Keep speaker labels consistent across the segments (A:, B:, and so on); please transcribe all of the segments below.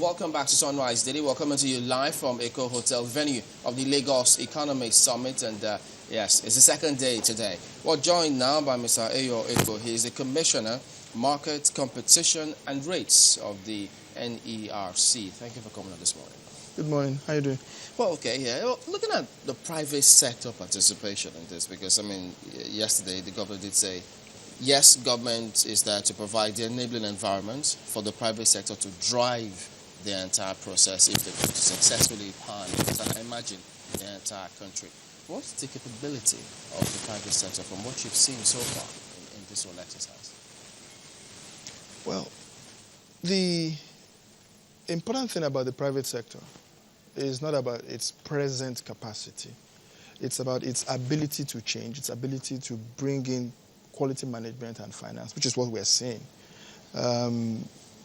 A: Welcome back to Sunrise Daily. We're coming to you live from Echo Hotel venue of the Lagos Economy Summit. And yes, it's the second day today. We're joined now by Mr. Eyo Ekpo. He is the Commissioner, Market, Competition and Rates of the NERC. Thank you for coming on this morning.
B: Good morning. How are you doing?
A: Well, okay, yeah. Well, looking at the private sector participation in this, because, yesterday the governor did say, yes, government is there to provide the enabling environment for the private sector to drive the entire process if they could successfully pan, I imagine, the entire country. What's the capability of the private sector from what you've seen so far in this whole exercise?
B: Well, the important thing about the private sector is not about its present capacity. It's about its ability to change, its ability to bring in quality management and finance, which is what we're seeing.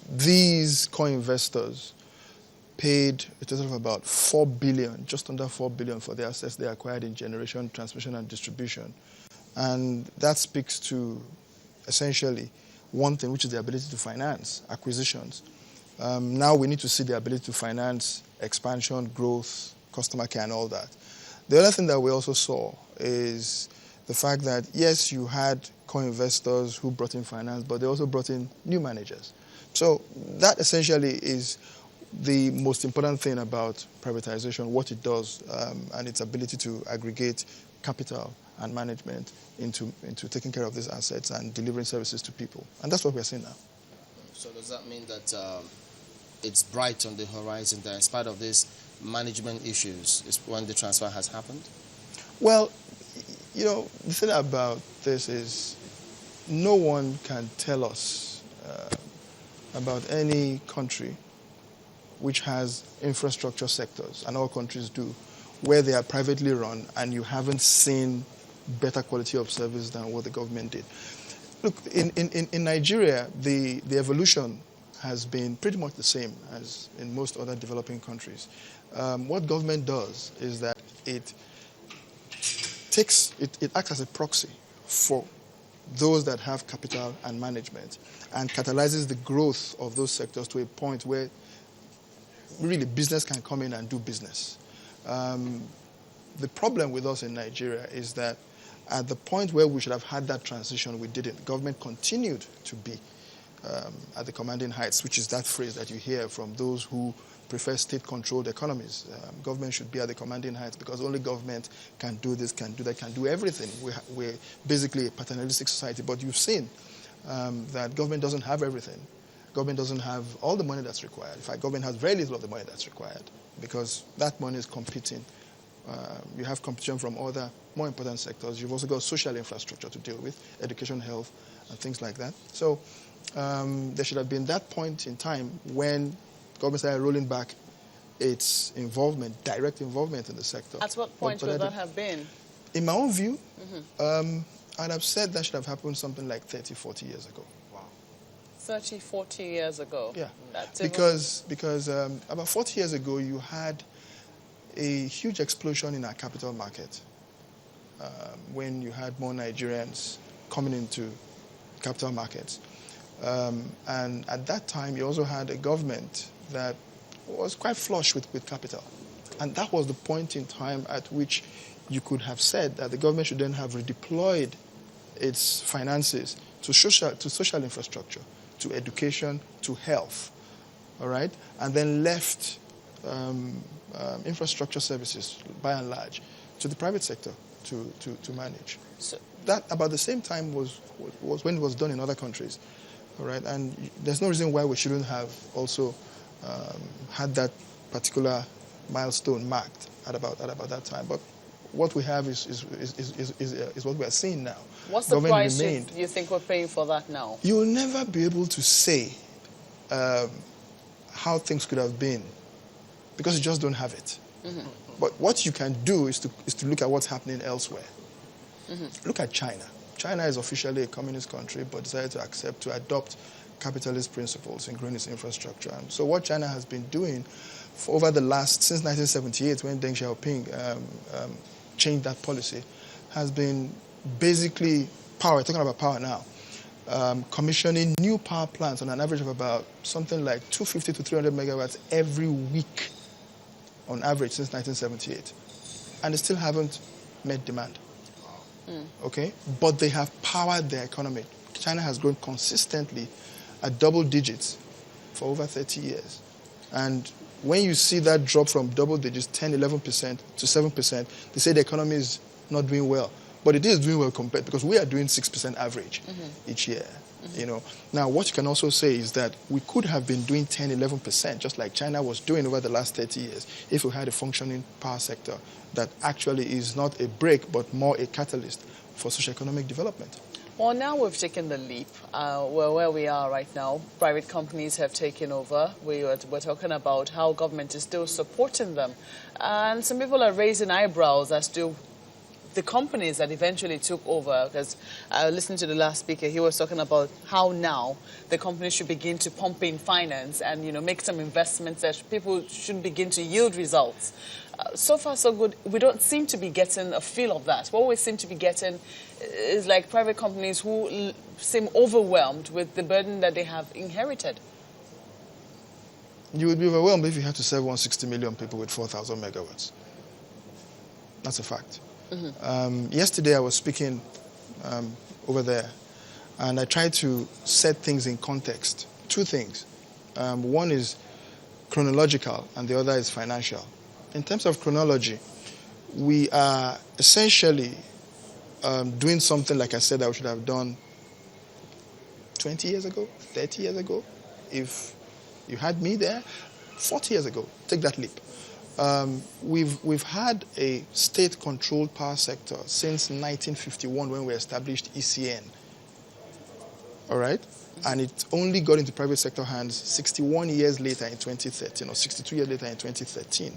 B: These co-investors paid a total of about 4 billion, just under 4 billion for the assets they acquired in generation, transmission, and distribution. And that speaks to essentially one thing, which is the ability to finance acquisitions. Now we need to see the ability to finance expansion, growth, customer care, and all that. The other thing that we also saw is the fact that, yes, you had co-investors who brought in finance, but they also brought in new managers. So that essentially is the most important thing about privatization, what it does, and its ability to aggregate capital and management into taking care of these assets and delivering services to people. And that's what we're seeing now.
A: So does that mean that it's bright on the horizon that in spite of these management issues is when the transfer has happened?
B: Well, you know, the thing about this is no one can tell us about any country which has infrastructure sectors, and all countries do, where they are privately run and you haven't seen better quality of service than what the government did. Look, in Nigeria, the evolution has been pretty much the same as in most other developing countries. What government does is that it acts as a proxy for those that have capital and management and catalyzes the growth of those sectors to a point where really business can come in and do business. The problem with us in Nigeria is that at the point where we should have had that transition, we didn't. Government continued to be at the commanding heights, which is that phrase that you hear from those who prefer state-controlled economies. Government should be at the commanding heights because only government can do this, can do that, can do everything. We're basically a paternalistic society, but you've seen that government doesn't have everything. Government doesn't have all the money that's required. In fact, government has very little of the money that's required because that money is competing. You have competition from other more important sectors. You've also got social infrastructure to deal with, education, health, and things like that. So there should have been that point in time when government started rolling back its involvement, direct involvement in the sector.
C: At what point would that have been?
B: In my own view, I'd have said that should have happened something like 30, 40 years ago.
C: 30, 40 years ago?
B: Yeah,
C: That's
B: because about 40 years ago, you had a huge explosion in our capital market when you had more Nigerians coming into capital markets. And at that time, you also had a government that was quite flush with capital. And that was the point in time at which you could have said that the government should then have redeployed its finances to social infrastructure, to education, to health, all right? And then left infrastructure services, by and large, to the private sector to manage. So that, about the same time, was when it was done in other countries, all right? And there's no reason why we shouldn't have also had that particular milestone marked at about that time. But what we have is what we are seeing now.
C: What's the price you think we're paying for that now?
B: You will never be able to say how things could have been because you just don't have it. Mm-hmm. But what you can do is to look at what's happening elsewhere. Mm-hmm. Look at China. China is officially a communist country but decided to adopt capitalist principles in growing its infrastructure. And so what China has been doing over since 1978, when Deng Xiaoping changed that policy, has been basically power, talking about power now, commissioning new power plants on an average of about something like 250 to 300 megawatts every week on average since 1978. And they still haven't met demand. Okay? But they have powered their economy. China has grown consistently at double digits for over 30 years. And when you see that drop from double digits, 10, 11% to 7%, they say the economy is not doing well. But it is doing well compared, because we are doing 6% average each year. You know. Now, what you can also say is that we could have been doing 10, 11%, just like China was doing over the last 30 years, if we had a functioning power sector that actually is not a brake, but more a catalyst for socioeconomic development.
C: Well, now we've taken the leap. Where we are right now, private companies have taken over. We're talking about how government is still supporting them. And some people are raising eyebrows as to the companies that eventually took over, because I listened to the last speaker, he was talking about how now the companies should begin to pump in finance and, you know, make some investments that people should begin to yield results. So far, so good. We don't seem to be getting a feel of that. What we seem to be getting is like private companies who seem overwhelmed with the burden that they have inherited.
B: You would be overwhelmed if you had to serve 160 million people with 4,000 megawatts. That's a fact. Yesterday I was speaking over there, and I tried to set things in context. Two things. One is chronological and the other is financial. In terms of chronology, we are essentially doing something, like I said, that we should have done 20 years ago, 30 years ago. If you had me there, 40 years ago. Take that leap. We've had a state-controlled power sector since 1951 when we established ECN. All right? And it only got into private sector hands 61 years later in 2013, or 62 years later in 2013.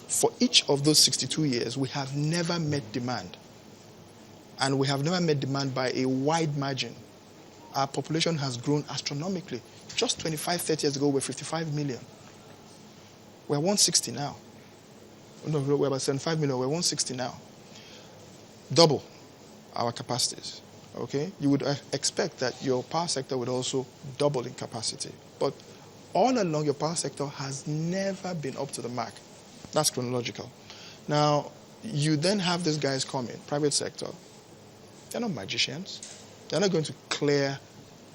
B: For each of those 62 years, we have never met demand. And we have never met demand by a wide margin. Our population has grown astronomically. Just 25, 30 years ago, we were 55 million. We're 160 now. No, we're about 75 million. We're 160 now. Double our capacities. Okay? You would expect that your power sector would also double in capacity. But all along, your power sector has never been up to the mark. That's chronological. Now, you then have these guys come in, private sector. They're not magicians. They're not going to clear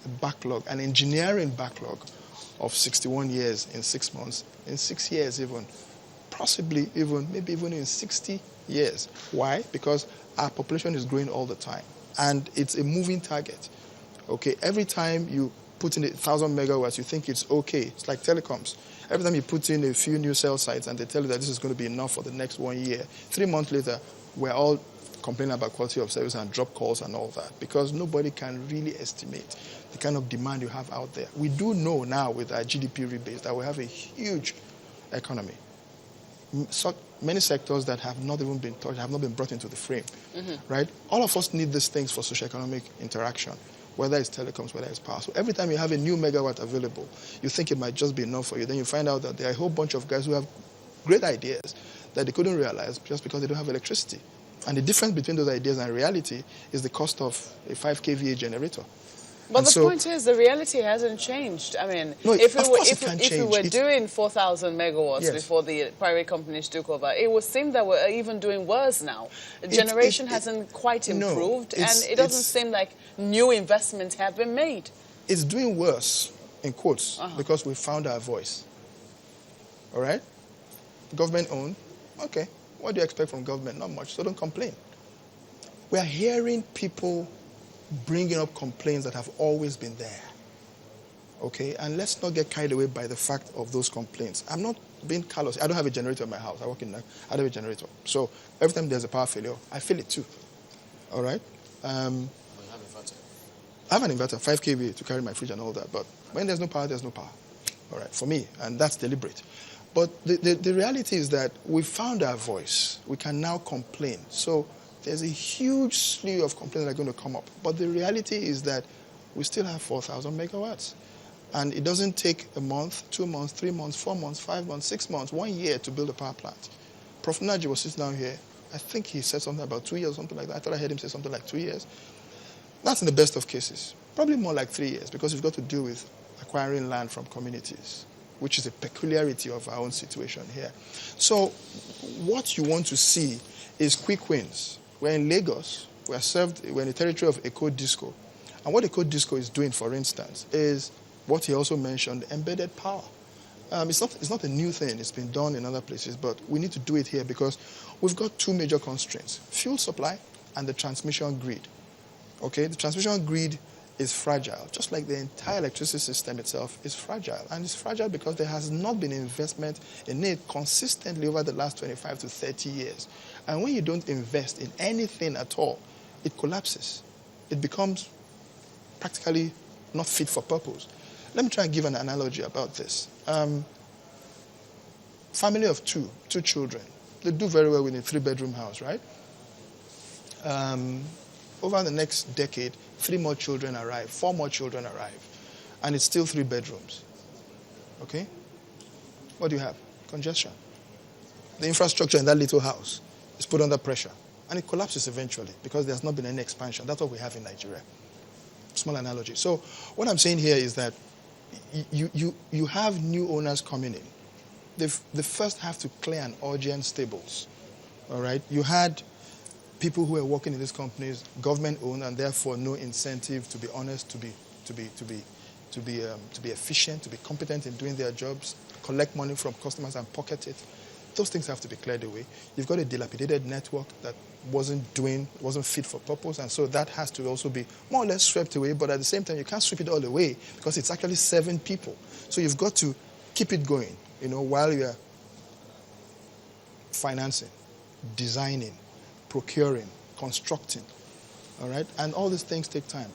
B: a backlog, an engineering backlog of 61 years in 6 months, in 6 years even, possibly even, maybe even in 60 years. Why? Because our population is growing all the time. And it's a moving target. Okay, every time you put in 1,000 megawatts, you think it's okay. It's like telecoms. Every time you put in a few new cell sites and they tell you that this is going to be enough for the next 1 year, 3 months later, we're all complaining about quality of service and drop calls and all that, because nobody can really estimate the kind of demand you have out there. We do know now with our GDP rebase that we have a huge economy. So many sectors that have not even been touched, have not been brought into the frame, right? All of us need these things for socioeconomic interaction, whether it's telecoms, whether it's power. So every time you have a new megawatt available, you think it might just be enough for you. Then you find out that there are a whole bunch of guys who have great ideas that they couldn't realize just because they don't have electricity. And the difference between those ideas and reality is the cost of a 5 kVA generator.
C: But the point is, the reality hasn't changed. I mean,
B: no,
C: if we were
B: change.
C: doing 4,000 megawatts before the private companies took over, it would seem that we're even doing worse now. The generation hasn't quite improved, and it doesn't seem like new investments have been made.
B: It's doing worse, in quotes, because we found our voice. All right? Government owned. Okay. What do you expect from government? Not much, so don't complain. We are hearing people bringing up complaints that have always been there. Okay? And let's not get carried away by the fact of those complaints. I'm not being callous. I don't have a generator in my house. I work in I don't have a generator. So every time there's a power failure, I feel it too. All right?
A: You have an inverter?
B: I have an inverter, 5 kVA to carry my fridge and all that. But when there's no power, there's no power. All right? For me. And that's deliberate. But the reality is that we found our voice. We can now complain. So there's a huge slew of complaints that are going to come up. But the reality is that we still have 4,000 megawatts. And it doesn't take a month, 2 months, 3 months, 4 months, 5 months, 6 months, 1 year to build a power plant. Prof. Naji was sitting down here. I think he said something about 2 years or something like that. I thought I heard him say something like 2 years. That's in the best of cases. Probably more like 3 years, because we've got to deal with acquiring land from communities, which is a peculiarity of our own situation here. So what you want to see is quick wins. We're in Lagos. We're in the territory of Eco Disco. And what Eco Disco is doing, for instance, is what he also mentioned, embedded power. It's not a new thing. It's been done in other places, but we need to do it here because we've got two major constraints: fuel supply and the transmission grid. Okay, the transmission grid is fragile, just like the entire electricity system itself is fragile. And it's fragile because there has not been investment in it consistently over the last 25 to 30 years. And when you don't invest in anything at all, it collapses. It becomes practically not fit for purpose. Let me try and give an analogy about this. Family of two children. They do very well with a 3-bedroom house, right? Over the next decade, 3 more children arrive, 4 more children arrive, and it's still 3 bedrooms. Okay? What do you have? Congestion. The infrastructure in that little house is put under pressure, and it collapses eventually because there's not been any expansion. That's what we have in Nigeria. Small analogy. So what I'm saying here is that you have new owners coming in. They first have to clear an urgent stables. All right? You had people who are working in these companies, government-owned, and therefore no incentive to be honest, to be efficient, to be competent in doing their jobs, collect money from customers and pocket it. Those things have to be cleared away. You've got a dilapidated network that wasn't fit for purpose, and so that has to also be more or less swept away. But at the same time, you can't sweep it all away because it's actually 7 people. So you've got to keep it going, while you're financing, designing, procuring, constructing, all right? And all these things take time.